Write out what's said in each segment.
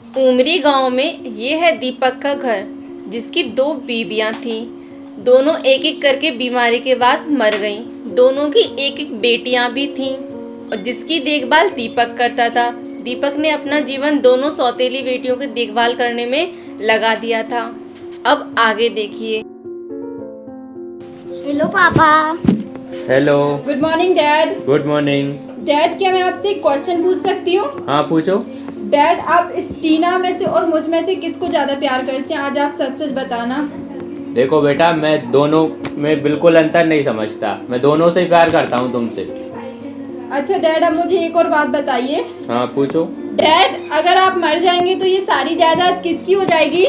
उमरी गांव में ये है दीपक का घर, जिसकी 2 बीवियां थीं। दोनों एक एक करके बीमारी के बाद मर गईं। दोनों की एक एक बेटियां भी थीं और जिसकी देखभाल दीपक करता था। दीपक ने अपना जीवन दोनों सौतेली बेटियों की देखभाल करने में लगा दिया था। अब आगे देखिए। हेलो पापा। Hello. Good morning dad. Good morning. Dad, क्या मैं आपसे एक क्वेश्चन पूछ सकती हूँ? हाँ पूछो। डैड, आप इस टीना में से और मुझ में से किसको ज़्यादा प्यार करते हैं? आज आप सच सच बताना। देखो बेटा, मैं दोनों में बिल्कुल अंतर नहीं समझता। मैं दोनों से प्यार करता हूँ तुमसे। अच्छा डैड, अब मुझे एक और बात बताइए। हाँ पूछो। डैड, अगर आप मर जाएंगे तो ये सारी जायदाद किसकी हो जाएगी?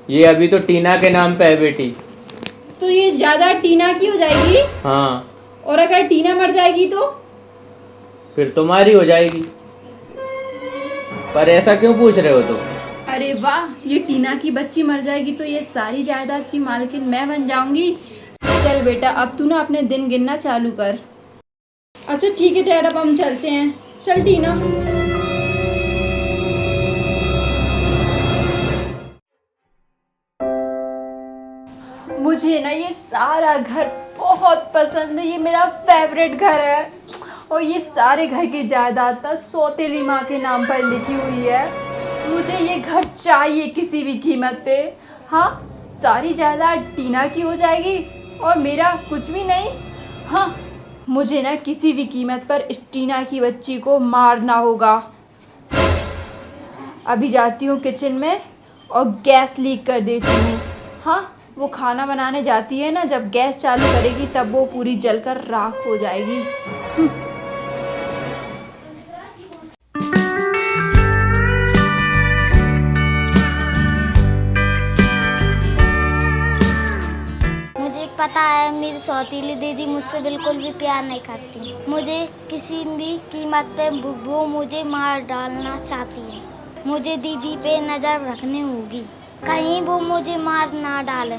ये अभी तो टीना के नाम पे है बेटी। तो ये जायदाद टीना की हो जाएगी? हाँ। और अगर टीना मर जाएगी तो? फिर तुम्हारी हो जाएगी। पर ऐसा क्यों पूछ रहे हो तुम? अरे वाह, ये टीना की बच्ची मर जाएगी तो ये सारी जायदाद की मालकिन मैं बन जाऊंगी। चल बेटा, अब तू ना अपने दिन गिनना चालू कर। अच्छा ठीक है डैड, अब हम चलते हैं। चल टीना। मुझे ना ये सारा घर बहुत पसंद है। ये मेरा फेवरेट घर है और ये सारे घर की जायदाद ना सौतेली माँ के नाम पर लिखी हुई है। मुझे ये घर चाहिए किसी भी कीमत पे। हाँ, सारी जायदाद टीना की हो जाएगी और मेरा कुछ भी नहीं। हाँ, मुझे ना किसी भी कीमत पर इस टीना की बच्ची को मारना होगा। अभी जाती हूँ किचन में और गैस लीक कर देती हूँ। हाँ, वो खाना बनाने जाती है ना, जब गैस चालू करेगी तब वो पूरी जलकर राख हो जाएगी। मुझे पता है मेरी सौतीली दीदी मुझसे बिल्कुल भी प्यार नहीं करती। मुझे किसी भी कीमत पे वो मुझे मार डालना चाहती है। मुझे दीदी पे नज़र रखनी होगी, कहीं वो मुझे मार ना डाले।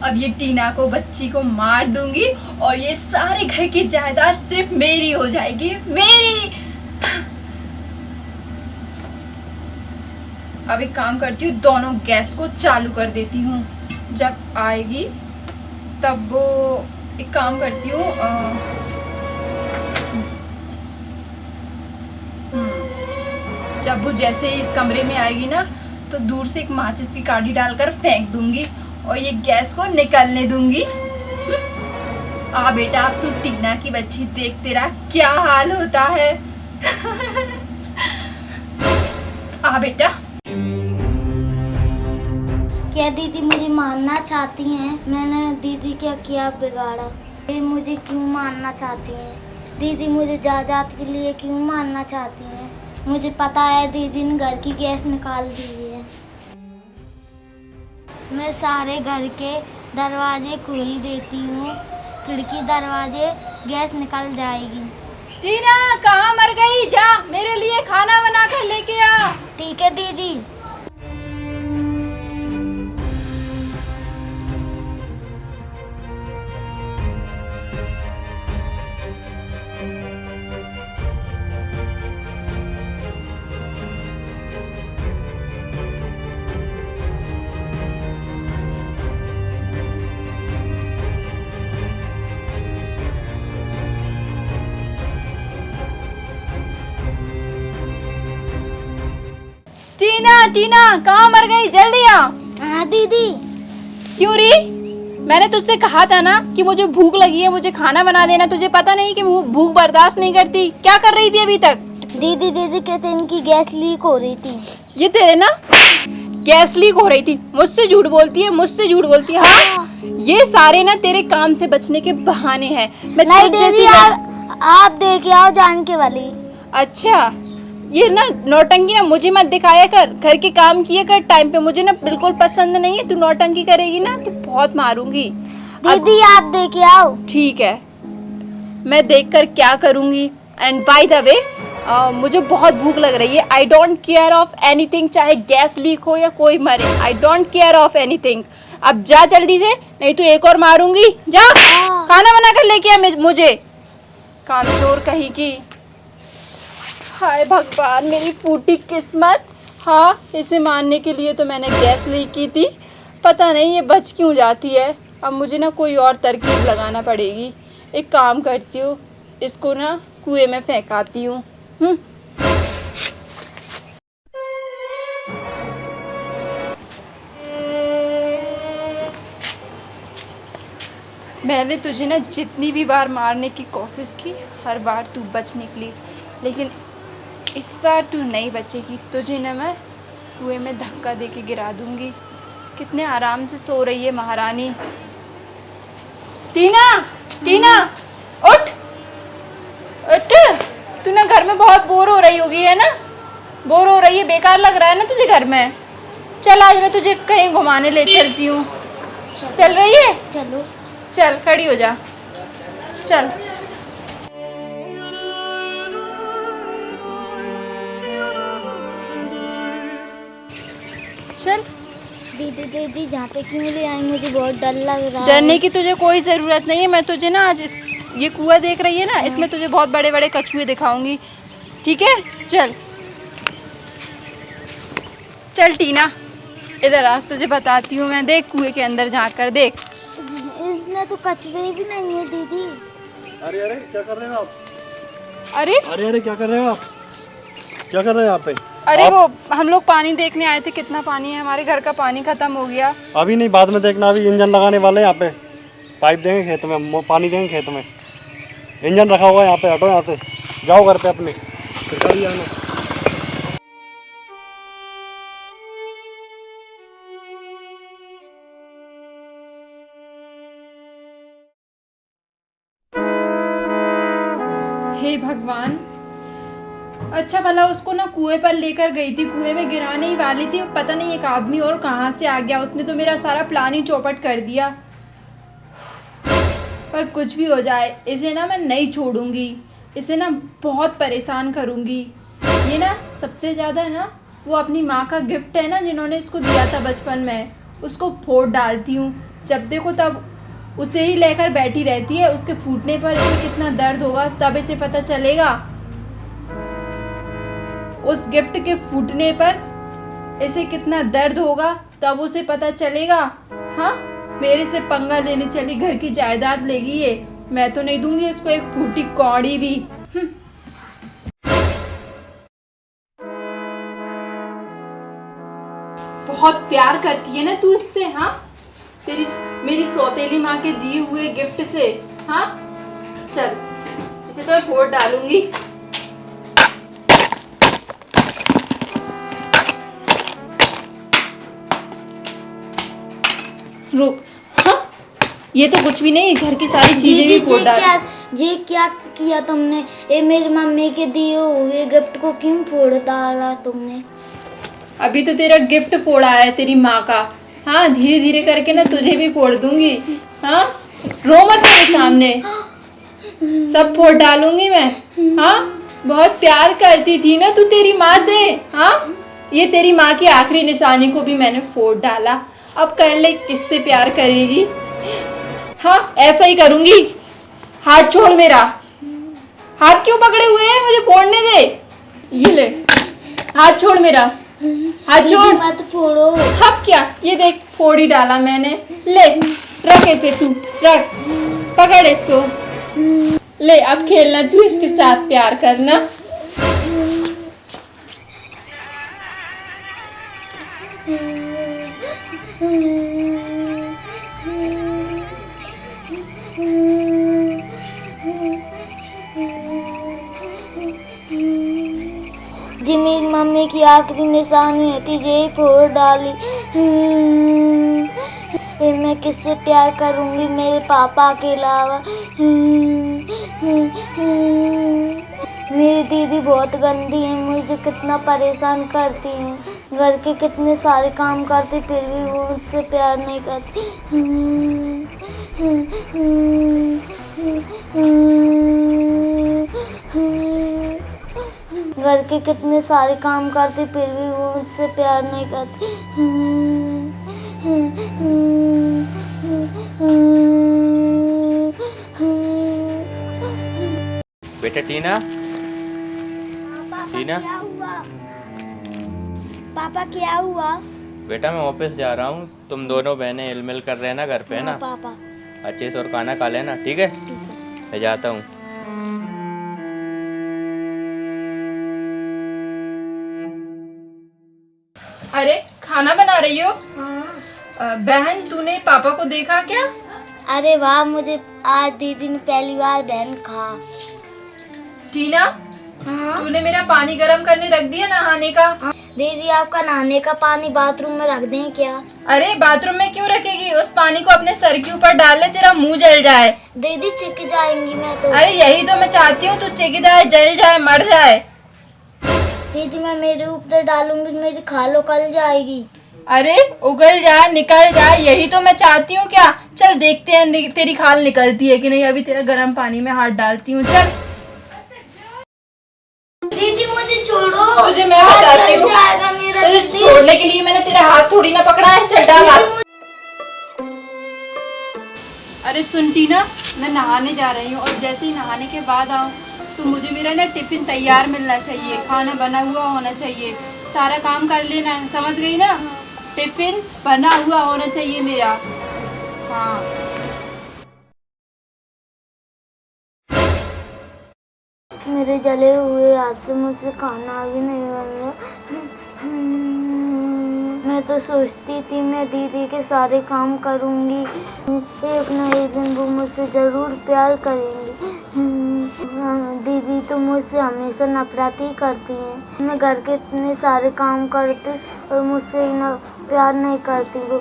अब ये टीना को बच्ची को मार दूंगी और ये सारे घर की जायदाद सिर्फ मेरी हो जाएगी, मेरी। अब एक काम करती हूँ, दोनों गैस को चालू कर देती हूँ। जब आएगी तब वो एक काम करती हूँ, जब वो जैसे इस कमरे में आएगी ना तो दूर से एक माचिस की काठी डालकर फेंक दूंगी और ये गैस को निकलने दूंगी। आ बेटा, अब तू टीना की बच्ची देख, तेरा क्या हाल होता है। आ बेटा। क्या दीदी मुझे मारना चाहती हैं? मैंने दीदी क्या किया बिगाड़ा? ये मुझे क्यों मारना चाहती हैं? दीदी मुझे जायदाद के लिए क्यों मारना चाहती हैं? मुझे पता है दीदी ने घर की गैस निकाल दी है। मैं सारे घर के दरवाजे खोल देती हूँ, खिड़की दरवाजे, गैस निकल जाएगी। टीना, कहाँ मर गई? जा मेरे लिए खाना बना कर लेके आ। ठीक है दीदी। टीना, टीना, कहाँ मर गई? जल्दी आ। हाँ दीदी। क्यों री? मैंने तुझसे कहा था ना कि मुझे भूख लगी है, मुझे खाना बना देना। तुझे पता नहीं कि भूख बर्दाश्त नहीं करती? क्या कर रही थी अभी तक? दीदी किचन की गैस लीक हो रही थी। ये तेरे ना गैस लीक हो रही थी? मुझसे झूठ बोलती है, मुझसे झूठ बोलती है। हाँ, ये सारे ना तेरे काम से बचने के बहाने हैं। मैं नहीं तुझ दीदी, जैसी आप देखिए आओ जान के वाली। अच्छा, ये ना नौटंकी ना मुझे मत दिखाया कर। घर के काम किया कर टाइम पे। मुझे ना बिल्कुल पसंद नहीं है। तू नौटंकी करेगी ना तो बहुत मारूंगी। दीदी आप देखिए आओ। ठीक है, मैं देखकर क्या करूंगी। एंड बाय द वे, मुझे बहुत भूख लग रही है। I don't care of anything, चाहे गैस लीक हो या कोई मरे। I don't care of anything. अब जा जल्दी से, नहीं तो एक और मारूंगी। जा खाना बना कर लेके आ मुझे। कामचोर कहीं की। हाय भगवान, मेरी फूटी किस्मत। हाँ, इसे मारने के लिए तो मैंने गैस लीक की थी, पता नहीं ये बच क्यों जाती है। अब मुझे ना कोई और तरकीब लगाना पड़ेगी। एक काम करती हूँ, इसको ना कुएं में फेंकाती हूँ। मैंने तुझे ना जितनी भी बार मारने की कोशिश की, हर बार तू बच निकली, लेकिन इस बार तू नहीं बचेगी। तुझे ना मैं कुएं में धक्का दे के गिरा दूंगी। कितने आराम से सो रही है महारानी। टीना, टीना, उठ उठ। तू ना घर में बहुत बोर हो रही होगी, है ना? बोर हो रही है, बेकार लग रहा है ना तुझे घर में। चल आज मैं तुझे कहीं घुमाने ले चलती हूँ। चल रही है? चलो। चल खड़ी हो जा, चल। चल। दीदी जहाँ पे क्यों ले आई, मुझे बहुत डर लग रहा है। डरने की तुझे कोई ज़रूरत नहीं है। मैं तुझे ना आज ये कुआं देख रही है ना, इसमें तुझे बहुत बड़े बड़े कछुए दिखाऊंगी, ठीक है? चल चल टीना, इधर आ, तुझे बताती हूँ मैं। देख कुएं के अंदर झांक कर देख। इसमें तो कछुए भी नहीं है दीदी। अरे अरे क्या कर रहे हो आप? अरे अरे अरे क्या कर रहे हो आप? क्या कर रहे हो यहाँ पे? अरे वो हम लोग पानी देखने आए थे, कितना पानी है। हमारे घर का पानी खत्म हो गया। अभी नहीं, बाद में देखना। अभी इंजन लगाने वाले हैं यहाँ पे। पाइप देंगे खेत में, पानी देंगे खेत में। इंजन रखा हुआ है यहाँ पे। हटो यहाँ से, जाओ घर पे अपने, फिर गाड़ी आना। हे भगवान, अच्छा भला उसको ना कुएं पर लेकर गई थी, कुएं में गिराने ही वाली थी। पता नहीं एक आदमी और कहाँ से आ गया, उसने तो मेरा सारा प्लान ही चौपट कर दिया। पर कुछ भी हो जाए, इसे ना मैं नहीं छोड़ूंगी। इसे ना बहुत परेशान करूंगी। ये ना सबसे ज़्यादा ना वो अपनी माँ का गिफ्ट है ना, जिन्होंने इसको दिया था बचपन में, उसको फोड़ डालती हूँ। जब देखो तब उसे ही लेकर बैठी रहती है। उसके फूटने पर इसे कितना दर्द होगा तब इसे पता चलेगा। उस गिफ्ट के फूटने पर इसे कितना दर्द होगा तब उसे पता चलेगा। हाँ, मेरे से पंगा लेने चली, घर की जायदाद लेगी ये। मैं तो नहीं दूंगी इसको एक फूटी कौड़ी भी। बहुत प्यार करती है ना तू इससे? हाँ, तेरी मेरी सौतेली माँ के दिए हुए गिफ्ट से। हाँ चल, इसे तो मैं फोड़ डालूंगी। रुक। हाँ, ये तो कुछ भी नहीं, घर की सारी चीजें भी फोड़ डाल। ये क्या किया तुमने? ये मेरी मम्मी के दिए हुए गिफ्ट को क्यों फोड़ डाला तुमने? अभी तो तेरा गिफ्ट फोड़ा है तेरी माँ का। हाँ, धीरे धीरे करके ना तुझे भी फोड़ दूंगी। हाँ, रो मत मेरे सामने, सब फोड़ डालूंगी मैं। हाँ, बहुत प्यार करती थी ना तू तेरी माँ से। हाँ, ये तेरी माँ की आखिरी निशानी को भी मैंने फोड़ डाला। अब कर ले, किससे प्यार करेगी? हाँ, ऐसा ही करूंगी। हाथ छोड़ मेरा। हाथ क्यों पकड़े हुए हैं? मुझे फोड़ने दे। ये ले, हाथ छोड़ मेरा, हाथ छोड़। मत फोड़ो। अब क्या, ये देख फोड़ ही डाला मैंने। ले रख इसे, तू रख, पकड़ इसको। ले अब खेलना तू इसके साथ, प्यार करना। जी मेरी मम्मी की आखिरी निशानी थी, ये फोड़ डाली। फिर मैं किससे प्यार करूंगी मेरे पापा के अलावा? मेरी दीदी बहुत गंदी है, मुझे कितना परेशान करती है। घर के कितने सारे काम करती फिर भी वो मुझसे प्यार नहीं करती। घर के कितने सारे काम करती फिर भी वो मुझसे प्यार नहीं करती। बेटा टीना, पापा टीना? क्या हुआ? पापा क्या हुआ? बेटा मैं ऑफिस जा रहा हूँ, तुम दोनों बहनें हिलमिल कर रहे ना घर पे, है हाँ, ना? पापा अच्छे से और खाना खा लेना, ठीक है? मैं जाता हूँ। अरे खाना बना रही हो? हाँ। बहन तूने पापा को देखा क्या? अरे वाह, मुझे आज दीदी ने पहली बार बहन कहा। टीना, हाँ तूने मेरा पानी गर्म करने रख दिया नहाने का? दीदी, आपका नहाने का पानी बाथरूम में रख दें क्या? अरे बाथरूम में क्यों रखेगी? उस पानी को अपने सर के ऊपर डाल ले, तेरा मुंह जल जाए। दीदी चिक जाएंगी मैं तो। अरे यही तो मैं चाहती हूँ, तू चिक जाए, जल जाए, मर जाए। दीदी मैं मेरे ऊपर डालूंगी, मेरी खाल उगल जाएगी। अरे उगल जाए, निकल जाए, यही तो मैं चाहती हूँ। क्या, चल देखते हैं तेरी खाल निकलती है कि नहीं। अभी तेरा गर्म पानी में हाथ डालती हूँ, चल। दीदी मुझे छोड़ो, तुझे मैं हाथ बताती जल हूँ। जाएगा मेरा तुझे दीदी। छोड़ने के लिए मैंने तेरा हाथ थोड़ी ना पकड़ा है, चल डाल हाथ। अरे सुन टीना, मैं नहाने जा रही हूँ और जैसे ही नहाने के बाद आऊँ तो मुझे मेरा ना टिफिन तैयार मिलना चाहिए, खाना बना हुआ होना चाहिए, सारा काम कर लेना है, समझ गई ना? टिफिन बना हुआ होना चाहिए मेरा। हाँ मेरे जले हुए हाथ से मुझसे खाना भी नहीं बन रहा। मैं तो सोचती थी मैं दीदी के सारे काम करूंगी, एक ना एक दिन वो मुझसे जरूर प्यार करेंगी। दीदी तो मुझसे हमेशा नफरत ही करती हैं। मैं घर के इतने सारे काम करती और मुझसे ना प्यार नहीं करती वो।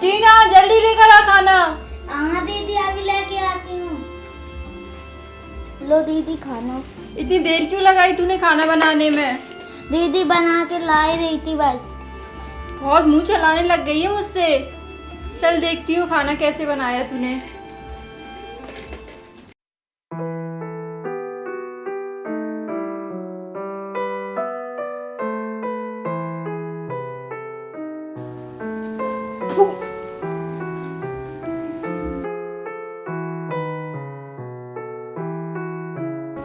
टीना, जल्दी लेकर आ खाना। हाँ दीदी, अभी लेके आती हूँ। लो दीदी खाना। इतनी देर क्यों लगाई तूने खाना बनाने में? दीदी बना के ला ही रही थी बस। बहुत मुंह चलाने लग गई है मुझसे। चल देखती हूँ खाना कैसे बनाया तूने।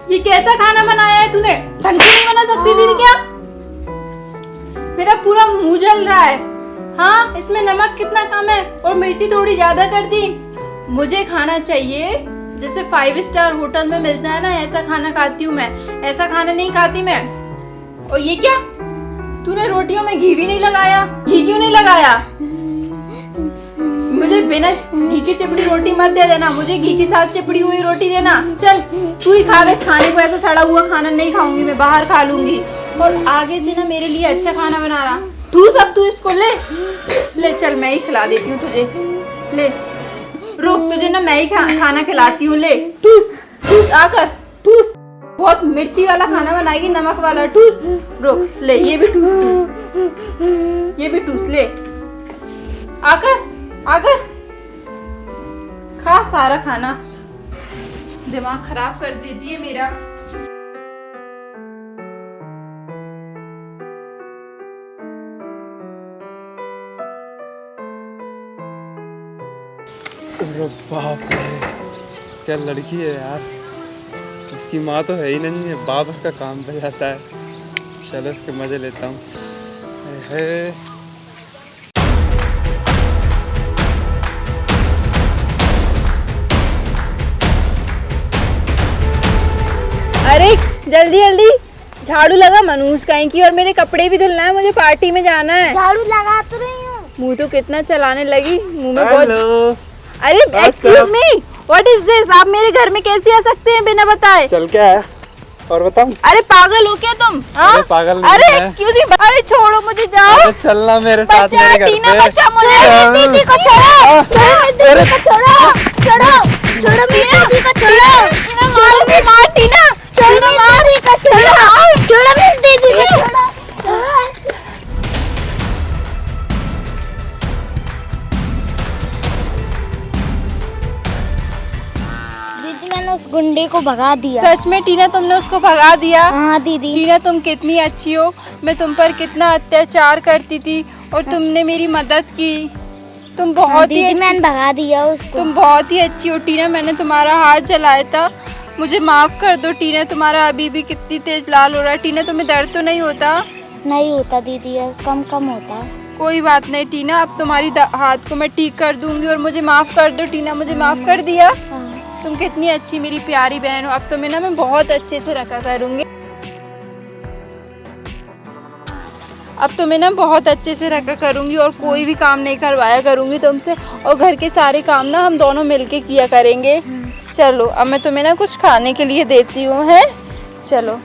ये कैसा खाना बनाया है तूने? ढंग से नहीं बना सकती थी क्या? मेरा पूरा मुंह जल रहा है। हाँ, इसमें नमक कितना कम है और मिर्ची थोड़ी ज्यादा कर दी। मुझे खाना चाहिए जैसे 5 स्टार होटल में मिलता है ना, ऐसा खाना खाती हूँ मैं। ऐसा खाना नहीं खाती मैं। और ये क्या, तूने रोटियों में घी भी नहीं लगाया? घी क्यों नहीं लगाया? मुझे बिना घी की चिपड़ी रोटी मत दे देना, मुझे घी के साथ चिपड़ी हुई रोटी देना। चल तू ही खा इस खाने को, ऐसा सड़ा हुआ खाना नहीं खाऊंगी मैं, बाहर खा लूंगी। और आगे से ना मेरे लिए अच्छा खाना बना रहा। तू इसको ले ले, चल मैं ही खिला देती हूँ तुझे। ले रुक, तुझे ना मैं ही खाना खिलाती हूँ। ले ठूस आकर ठूस। बहुत मिर्ची वाला खाना बनाएगी, नमक वाला। ठूस, रुक, ले ये भी ठूस तू, ये भी ठूस ले। आकर खा सारा खाना। दिमाग खराब कर देती है मेरा। अरे बाप रे, क्या लड़की है यार। इसकी माँ तो है ही नहीं है, बाप उसका काम पे जाता है। चलो इसके मजे लेता हूँ। अरे जल्दी जल्दी झाड़ू लगा मनूज कहीं की, और मेरे कपड़े भी धुलना है, मुझे पार्टी में जाना है। झाड़ू लगा तो रही हूँ। मुंह तो कितना चलाने लगी, मुंह में बहुत। हेलो, अरे excuse me, what is this? आप मेरे घर में कैसे आ सकते हैं बिना बताए? चल क्या है और बताऊं? अरे पागल हो क्या तुम? अरे पागल नहीं अरे है। एक्सक्यूज मी, अरे छोड़ो मुझे, जाओ। अरे चलना मेरे साथ बच्चा, मेरे घर टीना पे। बच्चा, मुझे चल। दीदी को छोड़ो, दीदी को छोड़ो, छोड़ो मेरी दीदी को, छोड़ो मार टीना, छोड़ो मार दीदी को, छोड़ो मेरी दीदी को, छोड़ो। दीदी मैंने उस उस गुंडे को भगा दिया। सच में टीना तुमने उसको भगा दिया? हाँ दीदी। टीना तुम कितनी अच्छी हो, मैं तुम पर कितना अत्याचार करती थी और तुमने मेरी मदद की। तुम बहुत ही दीदी मैंने भगा दिया उसको। तुम बहुत ही अच्छी हो टीना, मैंने तुम्हारा हाथ जलाया था, मुझे माफ़ कर दो टीना। तुम्हारा अभी भी कितनी तेज लाल हो रहा है टीना, तुम्हें दर्द तो नहीं होता? नहीं होता दीदी, कम कम होता है। कोई बात नहीं टीना, अब तुम्हारी हाथ को मैं ठीक कर दूंगी और मुझे माफ़ कर दो टीना। मुझे माफ़ कर दिया? हाँ। तुम कितनी अच्छी मेरी प्यारी बहन हो। अब तुम्हें ना मैं बहुत अच्छे से रखा करूँगी। अब तुम्हें ना बहुत अच्छे से रखा करूँगी और कोई भी काम नहीं करवाया करूँगी तुमसे, और घर के सारे काम ना हम दोनों मिलके किया करेंगे। चलो अब मैं तुम्हें ना कुछ खाने के लिए देती हूँ, है? चलो।